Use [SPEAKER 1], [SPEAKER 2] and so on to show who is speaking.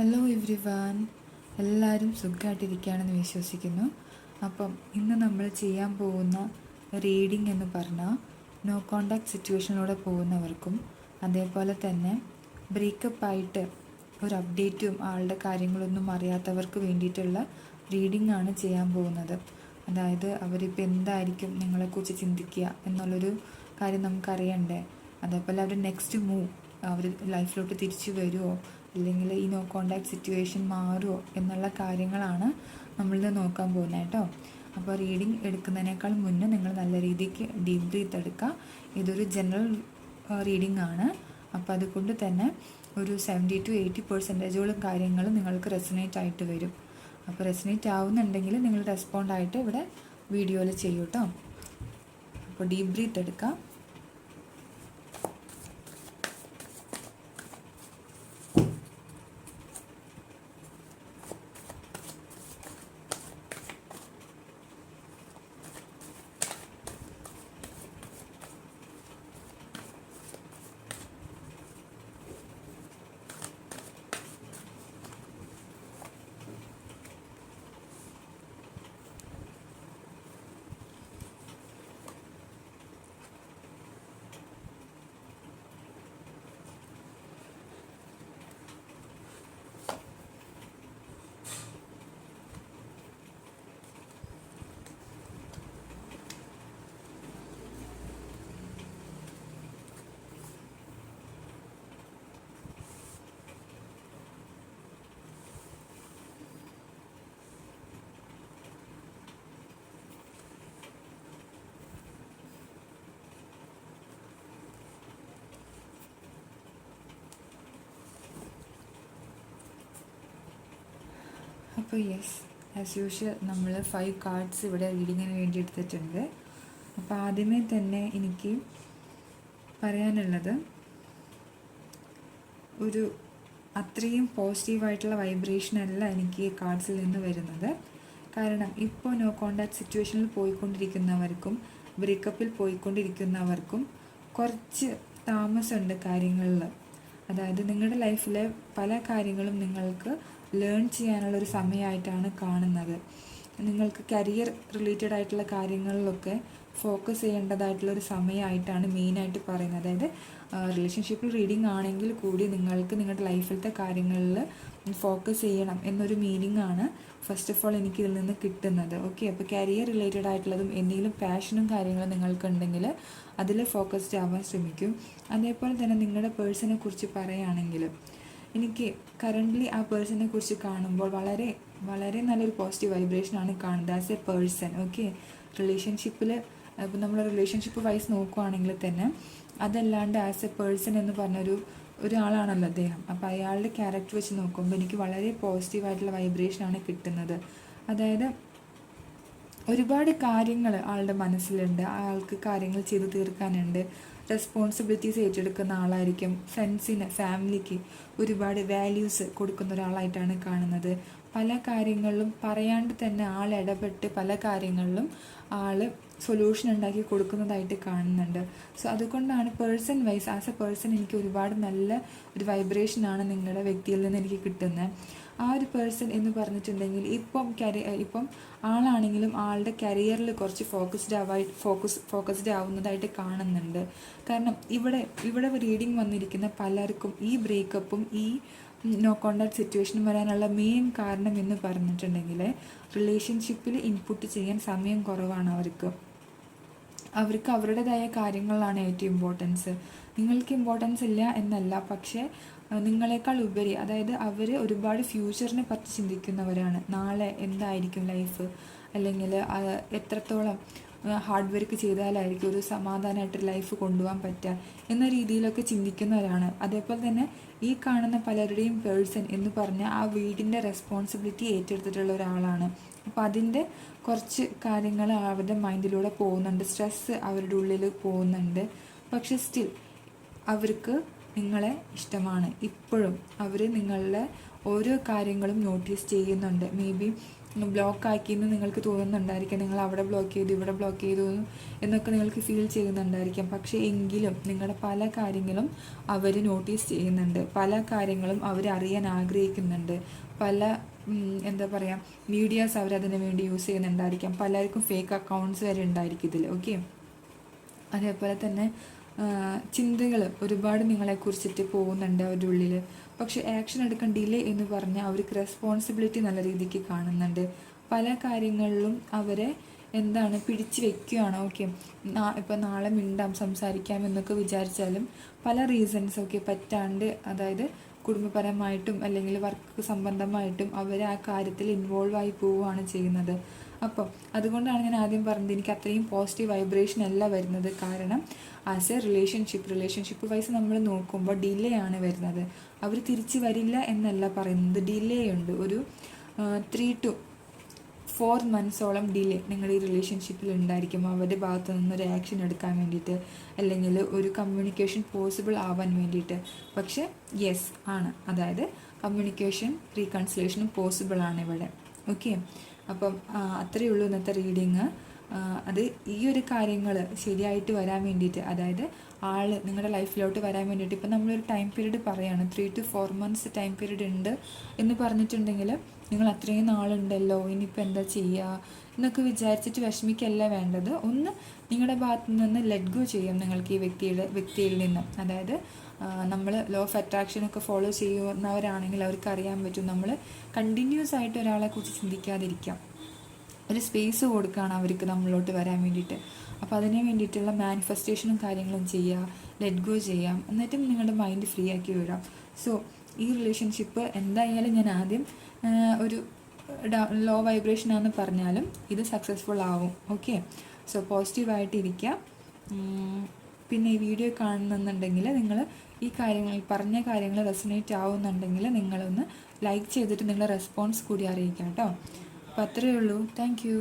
[SPEAKER 1] Hello every one, എല്ലാവരും സുഖമായിട്ടിരിക്കുകയാണെന്ന് വിശ്വസിക്കുന്നു. അപ്പം ഇന്ന് നമ്മൾ ചെയ്യാൻ പോകുന്ന റീഡിംഗ് എന്ന് പറഞ്ഞാൽ നോ കോണ്ടാക്ട് സിറ്റുവേഷനിലൂടെ പോകുന്നവർക്കും അതേപോലെ തന്നെ ബ്രേക്കപ്പ് ആയിട്ട് ഒരു അപ്ഡേറ്റും ആളുടെ കാര്യങ്ങളൊന്നും അറിയാത്തവർക്ക് വേണ്ടിയിട്ടുള്ള റീഡിംഗ് ആണ് ചെയ്യാൻ പോകുന്നത്. അതായത് അവരിപ്പോൾ എന്തായിരിക്കും നിങ്ങളെക്കുറിച്ച് ചിന്തിക്കുക എന്നുള്ളൊരു കാര്യം നമുക്കറിയണ്ടേ. അതേപോലെ അവരുടെ നെക്സ്റ്റ് മൂവ്, അവർ ലൈഫിലോട്ട് തിരിച്ചു വരുമോ അല്ലെങ്കിൽ ഈ നോ കോണ്ടാക്ട് സിറ്റുവേഷൻ മാറുമോ എന്നുള്ള കാര്യങ്ങളാണ് നമ്മളിത് നോക്കാൻ പോകുന്നത് കേട്ടോ. അപ്പോൾ റീഡിംഗ് എടുക്കുന്നതിനേക്കാൾ മുന്നേ നിങ്ങൾ നല്ല രീതിക്ക് ഡീപ്പ് ബ്രീത്ത് എടുക്കുക. ഇതൊരു ജനറൽ റീഡിംഗ് ആണ്. അപ്പോൾ അതുകൊണ്ട് തന്നെ ഒരു 70-80% കാര്യങ്ങൾ നിങ്ങൾക്ക് റെസനേറ്റ് ആയിട്ട് വരും. അപ്പോൾ റെസനേറ്റ് ആവുന്നുണ്ടെങ്കിൽ നിങ്ങൾ റെസ്പോണ്ട് ആയിട്ട് ഇവിടെ വീഡിയോയിൽ ചെയ്യൂ കേട്ടോ. അപ്പോൾ ഡീപ്പ് ബ്രീത്ത് എടുക്കുക. അപ്പോൾ ആസ് യൂഷ്വൽ നമ്മൾ 5 കാർഡ്സ് ഇവിടെ റീഡിങ്ങിന് വേണ്ടി എടുത്തിട്ടുണ്ട്. അപ്പോൾ ആദ്യമേ തന്നെ എനിക്ക് പറയാനുള്ളത്, ഒരു അത്രയും പോസിറ്റീവായിട്ടുള്ള വൈബ്രേഷനല്ല എനിക്ക് ഈ കാർഡ്സിൽ നിന്ന് വരുന്നത്. കാരണം ഇപ്പോൾ നോ കോണ്ടാക്ട് സിറ്റുവേഷനിൽ പോയിക്കൊണ്ടിരിക്കുന്നവർക്കും ബ്രേക്കപ്പിൽ പോയിക്കൊണ്ടിരിക്കുന്നവർക്കും കുറച്ച് താമസമുണ്ട് കാര്യങ്ങളിൽ. അതായത് നിങ്ങളുടെ ലൈഫിലെ പല കാര്യങ്ങളും നിങ്ങൾക്ക് ലേൺ ചെയ്യാനുള്ളൊരു സമയമായിട്ടാണ് കാണുന്നത്. നിങ്ങൾക്ക് കരിയർ റിലേറ്റഡ് ആയിട്ടുള്ള കാര്യങ്ങളിലൊക്കെ ഫോക്കസ് ചെയ്യേണ്ടതായിട്ടുള്ളൊരു സമയമായിട്ടാണ് മെയിനായിട്ട് പറയുന്നത്. അതായത് റിലേഷൻഷിപ്പിൽ റീഡിംഗ് ആണെങ്കിൽ കൂടി നിങ്ങൾക്ക് നിങ്ങളുടെ ലൈഫിലത്തെ കാര്യങ്ങളിൽ ഫോക്കസ് ചെയ്യണം എന്നൊരു മീനിങ് ആണ് ഫസ്റ്റ് ഓഫ് ഓൾ എനിക്ക് ഇതിൽ നിന്ന് കിട്ടുന്നത്. ഓക്കെ, അപ്പോൾ കരിയർ റിലേറ്റഡ് ആയിട്ടുള്ളതും എന്തെങ്കിലും പാഷനും കാര്യങ്ങളും നിങ്ങൾക്കുണ്ടെങ്കിൽ അതിൽ ഫോക്കസ്ഡ് ആവാൻ ശ്രമിക്കും. അതേപോലെ തന്നെ നിങ്ങളുടെ പേഴ്സണെ കുറിച്ച് പറയുകയാണെങ്കിൽ എനിക്ക് കറൻ്റ്ലി ആ പേഴ്സണെ കുറിച്ച് കാണുമ്പോൾ വളരെ വളരെ നല്ലൊരു പോസിറ്റീവ് വൈബ്രേഷനാണ് കാണുന്നത് ആസ് എ പേഴ്സൺ. ഓക്കെ, റിലേഷൻഷിപ്പിൽ ഇപ്പോൾ നമ്മൾ റിലേഷൻഷിപ്പ് വൈസ് നോക്കുകയാണെങ്കിൽ തന്നെ അതല്ലാണ്ട് ആസ് എ പേഴ്സൺ എന്ന് പറഞ്ഞൊരു ഒരാളാണല്ലോ അദ്ദേഹം. അപ്പോൾ അയാളുടെ ക്യാരക്ടർ വെച്ച് നോക്കുമ്പോൾ എനിക്ക് വളരെ പോസിറ്റീവായിട്ടുള്ള വൈബ്രേഷനാണ് കിട്ടുന്നത്. അതായത് ഒരുപാട് കാര്യങ്ങൾ ആളുടെ മനസ്സിലുണ്ട്, ആൾക്ക് കാര്യങ്ങൾ ചെയ്തു തീർക്കാനുണ്ട്, റെസ്പോൺസിബിലിറ്റീസ് ഏറ്റെടുക്കുന്ന ആളായിരിക്കും, ഫ്രണ്ട്സിന് ഫാമിലിക്ക് ഒരുപാട് വാല്യൂസ് കൊടുക്കുന്ന ഒരാളായിട്ടാണ് കാണുന്നത്. പല കാര്യങ്ങളിലും പറയാണ്ട് തന്നെ ആൾ ഇടപെട്ട് പല കാര്യങ്ങളിലും ആൾ സൊല്യൂഷൻ ഉണ്ടാക്കി കൊടുക്കുന്നതായിട്ട് കാണുന്നുണ്ട്. സോ അതുകൊണ്ടാണ് person wise as a person എനിക്ക് ഒരുപാട് നല്ല ഒരു വൈബ്രേഷനാണ് നിങ്ങളുടെ വ്യക്തിയിൽ നിന്ന് എനിക്ക് കിട്ടുന്നത്. ആ ഒരു പേഴ്സൺ എന്ന് പറഞ്ഞിട്ടുണ്ടെങ്കിൽ ഇപ്പം ആളാണെങ്കിലും ആളുടെ കരിയറിൽ കുറച്ച് ഫോക്കസ്ഡ് ആവുന്നതായിട്ട് കാണുന്നുണ്ട്. കാരണം ഇവിടെ റീഡിങ് വന്നിരിക്കുന്ന പലർക്കും ഈ ബ്രേക്കപ്പും ഈ നോ കോണ്ടാക്ട് സിറ്റുവേഷനും വരാനുള്ള മെയിൻ കാരണം എന്ന് പറഞ്ഞിട്ടുണ്ടെങ്കിൽ റിലേഷൻഷിപ്പിൽ ഇൻപുട്ട് ചെയ്യാൻ സമയം കുറവാണ് അവർക്ക് അവരുടേതായ കാര്യങ്ങളിലാണ് ഏറ്റവും ഇമ്പോർട്ടൻസ്. നിങ്ങൾക്ക് ഇമ്പോർട്ടൻസ് ഇല്ല എന്നല്ല, പക്ഷേ നിങ്ങളെക്കാൾ ഉപരി, അതായത് അവർ ഒരുപാട് ഫ്യൂച്ചറിനെ പറ്റി ചിന്തിക്കുന്നവരാണ്. നാളെ എന്തായിരിക്കും ലൈഫ്, അല്ലെങ്കിൽ എത്രത്തോളം ഹാർഡ് വർക്ക് ചെയ്താലായിരിക്കും ഒരു സമാധാനമായിട്ട് ലൈഫ് കൊണ്ടുപോകാൻ പറ്റുക എന്ന രീതിയിലൊക്കെ ചിന്തിക്കുന്നവരാണ്. അതേപോലെ തന്നെ ഈ കാണുന്ന പലരുടെയും പേഴ്സൺ എന്ന് പറഞ്ഞാൽ ആ വീടിൻ്റെ റെസ്പോൺസിബിലിറ്റി ഏറ്റെടുത്തിട്ടുള്ള ഒരാളാണ്. അപ്പോൾ അതിൻ്റെ കുറച്ച് കാര്യങ്ങൾ അവരുടെ മൈൻഡിലൂടെ പോകുന്നുണ്ട്, സ്ട്രെസ്സ് അവരുടെ ഉള്ളിൽ പോകുന്നുണ്ട്. പക്ഷെ സ്റ്റിൽ അവർക്ക് നിങ്ങളെ ഇഷ്ടമാണ്. ഇപ്പോഴും അവർ നിങ്ങളുടെ ഓരോ കാര്യങ്ങളും നോട്ടീസ് ചെയ്യുന്നുണ്ട്. മേ ബി ബ്ലോക്ക് ആക്കിയെന്ന് നിങ്ങൾക്ക് തോന്നുന്നുണ്ടായിരിക്കാം. നിങ്ങൾ അവിടെ ബ്ലോക്ക് ചെയ്തു, ഇവിടെ ബ്ലോക്ക് ചെയ്തു എന്നൊക്കെ നിങ്ങൾക്ക് ഫീൽ ചെയ്യുന്നുണ്ടായിരിക്കാം. പക്ഷേ എങ്കിലും നിങ്ങളുടെ പല കാര്യങ്ങളും അവർ നോട്ടീസ് ചെയ്യുന്നുണ്ട്, പല കാര്യങ്ങളും അവർ അറിയാൻ ആഗ്രഹിക്കുന്നുണ്ട്, പല എന്താ പറയുക മീഡിയാസ് അവരതിന് വേണ്ടി യൂസ് ചെയ്യുന്നുണ്ടായിരിക്കാം. പലർക്കും ഫേക്ക് അക്കൗണ്ട്സ് വരെ ഉണ്ടായിരിക്കും ഇതിൽ. ഓക്കെ, അതേപോലെ തന്നെ ചിന്തകൾ ഒരുപാട് നിങ്ങളെക്കുറിച്ചിട്ട് പോകുന്നുണ്ട് അവരുടെ ഉള്ളിൽ. പക്ഷെ ആക്ഷൻ എടുക്കാൻ ഡിലേ എന്ന് പറഞ്ഞാൽ അവർക്ക് റെസ്പോൺസിബിലിറ്റി നല്ല രീതിക്ക് കാണുന്നുണ്ട്. പല കാര്യങ്ങളിലും അവരെ എന്താണ് പിടിച്ചു വെക്കുകയാണ്. ഓക്കെ, ഇപ്പം നാളെ മിണ്ടാം സംസാരിക്കാം എന്നൊക്കെ വിചാരിച്ചാലും പല റീസൺസ് ഒക്കെ പറ്റാണ്ട്, അതായത് കുടുംബപരമായിട്ടും അല്ലെങ്കിൽ വർക്ക് സംബന്ധമായിട്ടും അവർ ആ കാര്യത്തിൽ ഇൻവോൾവ് ആയി പോവുകയാണ് ചെയ്യുന്നത്. അപ്പം അതുകൊണ്ടാണ് ഞാൻ ആദ്യം പറഞ്ഞത് എനിക്ക് അത്രയും പോസിറ്റീവ് വൈബ്രേഷൻ അല്ല വരുന്നത്. കാരണം ആസ് എ റിലേഷൻഷിപ്പ് വൈസ് നമ്മൾ നോക്കുമ്പോൾ ഡിലേ ആണ് വരുന്നത്. അവർ തിരിച്ച് വരില്ല എന്നല്ല പറയുന്നത്, ഡിലേ ഉണ്ട്. ഒരു 3 to 4 months ഡിലേ നിങ്ങളുടെ ഈ റിലേഷൻഷിപ്പിൽ ഉണ്ടായിരിക്കും. അവരുടെ ഭാഗത്തു നിന്നൊരു ആക്ഷൻ എടുക്കാൻ വേണ്ടിയിട്ട്, അല്ലെങ്കിൽ ഒരു കമ്മ്യൂണിക്കേഷൻ പോസിബിൾ ആവാൻ വേണ്ടിയിട്ട്. പക്ഷേ യെസ് ആണ്, അതായത് കമ്മ്യൂണിക്കേഷൻ റീകൺസിലേഷനും പോസിബിൾ ആണ് ഇവിടെ. ഓക്കെ, അപ്പം അത്രയേ ഉള്ളൂ ഇന്നത്തെ റീഡിങ്. അത് ഈ ഒരു കാര്യങ്ങൾ ശരിയായിട്ട് വരാൻ വേണ്ടിയിട്ട്, അതായത് ആൾ നിങ്ങളുടെ ലൈഫിലോട്ട് വരാൻ വേണ്ടിയിട്ട് ഇപ്പം നമ്മളൊരു ടൈം പീരീഡ് പറയുകയാണ്, 3 to 4 months ടൈം പീരീഡ് ഉണ്ട് എന്ന് പറഞ്ഞിട്ടുണ്ടെങ്കിൽ നിങ്ങൾ അത്രയും നാളുണ്ടല്ലോ ഇനിയിപ്പോൾ എന്താ ചെയ്യുക എന്നൊക്കെ വിചാരിച്ചിട്ട് വിഷമിക്കല്ല വേണ്ടത്. ഒന്ന് നിങ്ങളുടെ ഭാഗത്തു നിന്ന് ലെറ്റ് ഗോ ചെയ്യാം നിങ്ങൾക്ക് ഈ വ്യക്തിയിൽ നിന്നും. അതായത് നമ്മൾ ലോ ഓഫ് അട്രാക്ഷനൊക്കെ ഫോളോ ചെയ്യുന്നവരാണെങ്കിൽ അവർക്ക് അറിയാൻ പറ്റും, നമ്മൾ കണ്ടിന്യൂസ് ആയിട്ട് ഒരാളെക്കുറിച്ച് ചിന്തിക്കാതിരിക്കാം. ഒരു സ്പേസ് കൊടുക്കുകയാണ് അവർക്ക് നമ്മളിലോട്ട് വരാൻ വേണ്ടിയിട്ട്. അപ്പോൾ അതിന് വേണ്ടിയിട്ടുള്ള മാനിഫെസ്റ്റേഷനും കാര്യങ്ങളും ചെയ്യുക, ലെറ്റ് ഗോ ചെയ്യാം, എന്നിട്ടും നിങ്ങളുടെ മൈൻഡ് ഫ്രീ ആക്കി വിടാം. സോ ഈ റിലേഷൻഷിപ്പ് എന്തായാലും ഞാൻ ആദ്യം ഒരു ലോ വൈബ്രേഷൻ ആണെന്ന് പറഞ്ഞാലും ഇത് സക്സസ്ഫുൾ ആവും. ഓക്കെ, സോ പോസിറ്റീവായിട്ടിരിക്കുക. പിന്നെ ഈ വീഡിയോ കാണുന്നുണ്ടെങ്കിൽ നിങ്ങൾ ഈ പറഞ്ഞ കാര്യങ്ങൾ റെസൊനേറ്റ് ആവുന്നുണ്ടെങ്കിൽ നിങ്ങളൊന്ന് ലൈക്ക് ചെയ്തിട്ട് നിങ്ങളുടെ റെസ്പോൺസ് കൂടി അറിയിക്കാം കേട്ടോ. അപ്പോൾ അത്രയേ ഉള്ളൂ. Thank you.